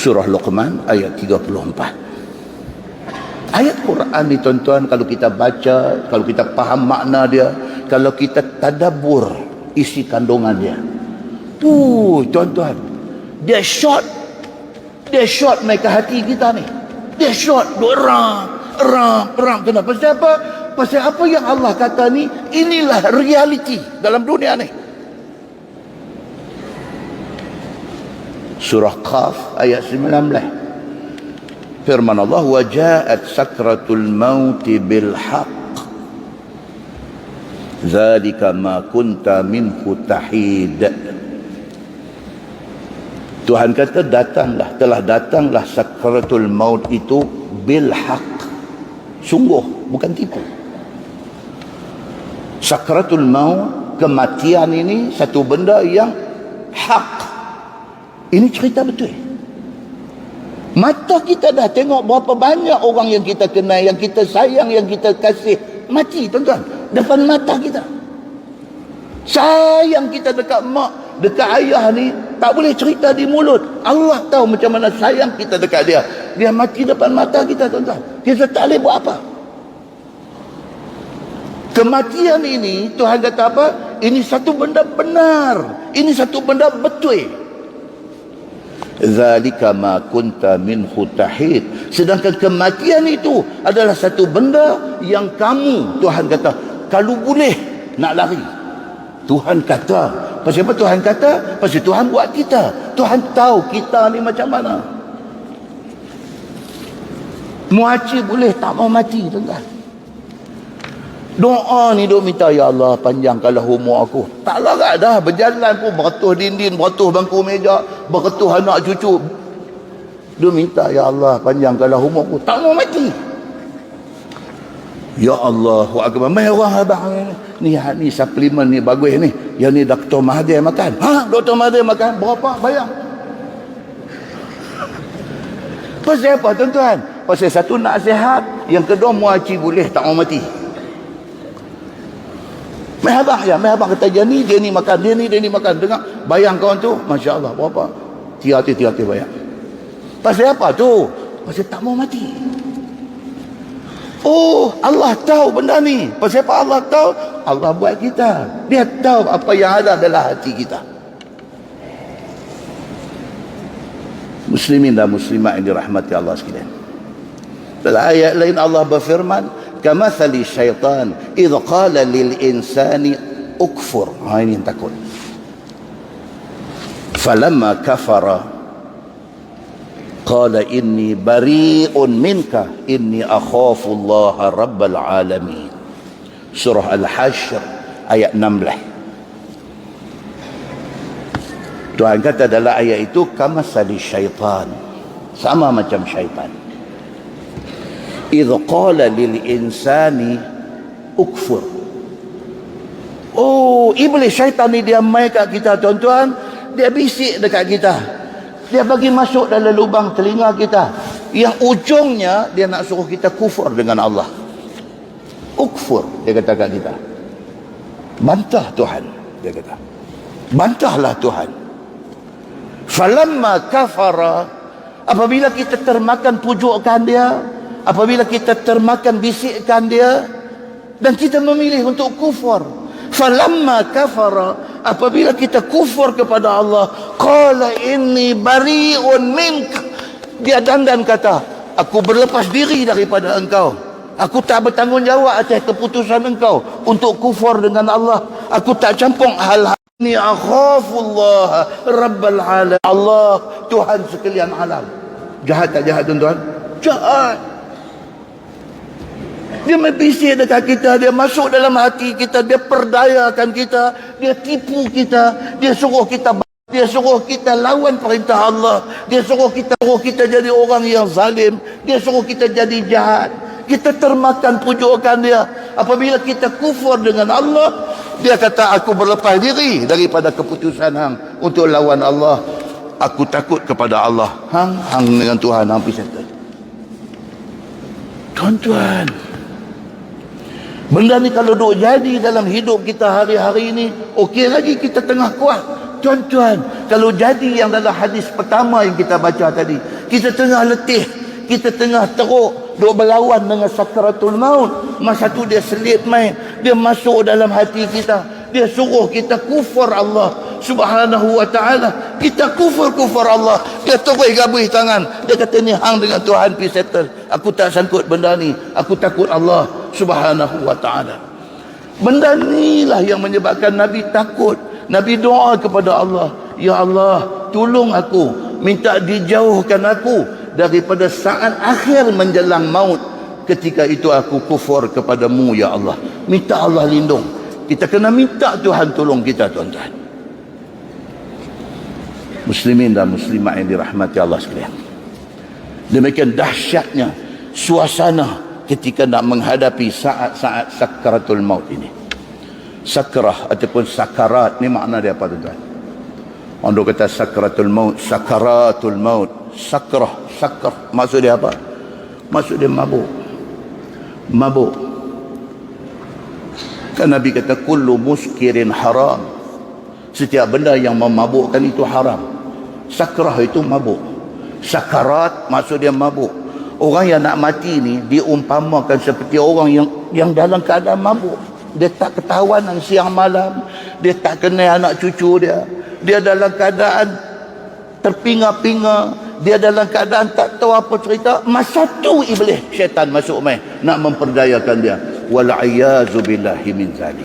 Surah Luqman ayat 34. Ayat Quran ni tuan-tuan, kalau kita baca, kalau kita faham makna dia, kalau kita tadabbur isi kandungan dia, tuan-tuan, dia shot naik ke hati kita ni. Dia shot, eram. Kenapa? Pasal apa? Pasal apa yang Allah kata ni, inilah realiti dalam dunia ni. Surah Qaf ayat 19. Firman Allah, wa ja'at sakratul maut bil haqq zalika ma kunta minhu tahid. Tuhan kata telah datanglah sakratul maut itu bil haqq, sungguh, bukan tipu. Sakratul maut, kematian ini satu benda yang hak. Ini cerita betul. Mata kita dah tengok berapa banyak orang yang kita kenal, yang kita sayang, yang kita kasih mati, tuan-tuan, depan mata kita. Sayang kita dekat mak, dekat ayah ni tak boleh cerita di mulut. Allah tahu macam mana sayang kita dekat dia. Dia mati depan mata kita, tuan-tuan. Kita tak boleh buat apa. Kematian ini, Tuhan kata apa? Ini satu benda benar. Ini satu benda betul. Zalika ma kunta minhu tahid. Sedangkan kematian itu adalah satu benda yang kamu, Tuhan kata, kalau boleh nak lari. Tuhan kata. Pasal apa Tuhan kata? Pasal Tuhan buat kita. Tuhan tahu kita ni macam mana. Muaci boleh tak mau mati, tuan-tuan. Doa ni duk minta, ya Allah panjangkanlah umur aku. Tak larat dah, berjalan pun beratus dinding, beratus bangku meja, beratus anak cucu. Duk minta, ya Allah panjangkanlah umur aku. Tak mau mati. Ya Allah, akbar. Mai orang abang ni suplemen ni bagus ni. Yang ni Dr. Mahathir makan. Dr. Mahathir makan berapa? Bayar. Pasal apa, tuan-tuan? Pasal satu nak sihat, yang kedua muaci boleh tak mau mati. Mai abang kata dia ni makan, dia ni makan. Dengar bayang kawan tu, Masya Allah, berapa? Tiga bayang. Pasal apa tu? Pasal tak mau mati. Oh, Allah tahu benda ni. Pasal apa Allah tahu? Allah buat kita. Dia tahu apa yang ada dalam hati kita. Muslimin dan muslimat yang dirahmati Allah sekalian. Dalam ayat lain Allah berfirman, kamathali syaitan idh qala lil insani ukfur. Ini yang takut. Falamma kafara qala inni bari'un minka inni akhafu Allah rabbal alamin. Surah Al-Hashr ayat 16. Tuhan kata dalam ayat itu, kamathali syaitan, sama macam syaitan. idh qala lil insani ukfur. Oh, iblis syaitan ni dia main kat kita, tuan-tuan. Dia bisik dekat kita. Dia bagi masuk dalam lubang telinga kita. Yang ujungnya dia nak suruh kita kufur dengan Allah. Ukfur, dia kata kat kita. Bantah Tuhan, dia kata. Bantahlah Tuhan. Falamma kafara, apabila kita termakan pujukan dia, apabila kita termakan bisikan dia, dan kita memilih untuk kufur. Falamma kafara, apabila kita kufur kepada Allah, qala inni bari'un mink. Dia dandan kata, aku berlepas diri daripada engkau. Aku tak bertanggungjawab atas keputusan engkau untuk kufur dengan Allah. Aku tak campur hal-hal ini. Akhafullah rabbal alamin. Allah, Tuhan sekalian alam. Jahat tak jahat, tuan-tuan? Jahat. Dia membisik dekat kita, dia masuk dalam hati kita, dia perdayakan kita, dia tipu kita, dia suruh kita lawan perintah Allah, dia suruh kita jadi orang yang zalim, dia suruh kita jadi jahat. Kita termakan pujukan dia. Apabila kita kufur dengan Allah, dia kata, aku berlepas diri daripada keputusan hang untuk lawan Allah. Aku takut kepada Allah. Hang dengan Tuhan hang pisah. Tuan-tuan, benda ni kalau duk jadi dalam hidup kita hari-hari ni, okey lagi kita tengah kuat. Tuan-tuan, kalau jadi yang dalam hadis pertama yang kita baca tadi, kita tengah letih, kita tengah teruk, duk berlawan dengan sakaratul maut, masa tu dia selit main, dia masuk dalam hati kita, dia suruh kita kufur Allah Subhanahu wa ta'ala, kita kufur Allah, dia terbuih-gabuih tangan, dia kata ni hang dengan Tuhan pi settle, aku tak sangkut benda ni, aku takut Allah Subhanahu wa ta'ala. Benda inilah yang menyebabkan Nabi takut. Nabi doa kepada Allah, ya Allah, tolong aku, minta dijauhkan aku daripada saat akhir menjelang maut, ketika itu aku kufur kepadamu ya Allah. Minta Allah lindung. Kita kena minta Tuhan tolong kita, tuan-tuan. Muslimin dan muslimat yang dirahmati Allah sekalian, demikian dahsyatnya suasana ketika nak menghadapi saat-saat sakaratul maut ini. Sakrah ataupun sakarat ni makna dia apa, tuan-tuan? Orang kata sakaratul maut, sakaratul maut, sakrah maksud dia apa? Maksud dia mabuk. Kan Nabi kata kullu muskirin haram, setiap benda yang memabukkan itu haram. Sakrah itu mabuk, sakarat maksud dia mabuk. Orang yang nak mati ni diumpamakan seperti orang yang dalam keadaan mabuk. Dia tak ketahuan siang malam, dia tak kenal anak cucu dia, dia dalam keadaan terpinga-pinga, dia dalam keadaan tak tahu apa cerita. Masa tu iblis syaitan masuk main nak memperdayakan dia. Wal a'yazu billahi min zalik.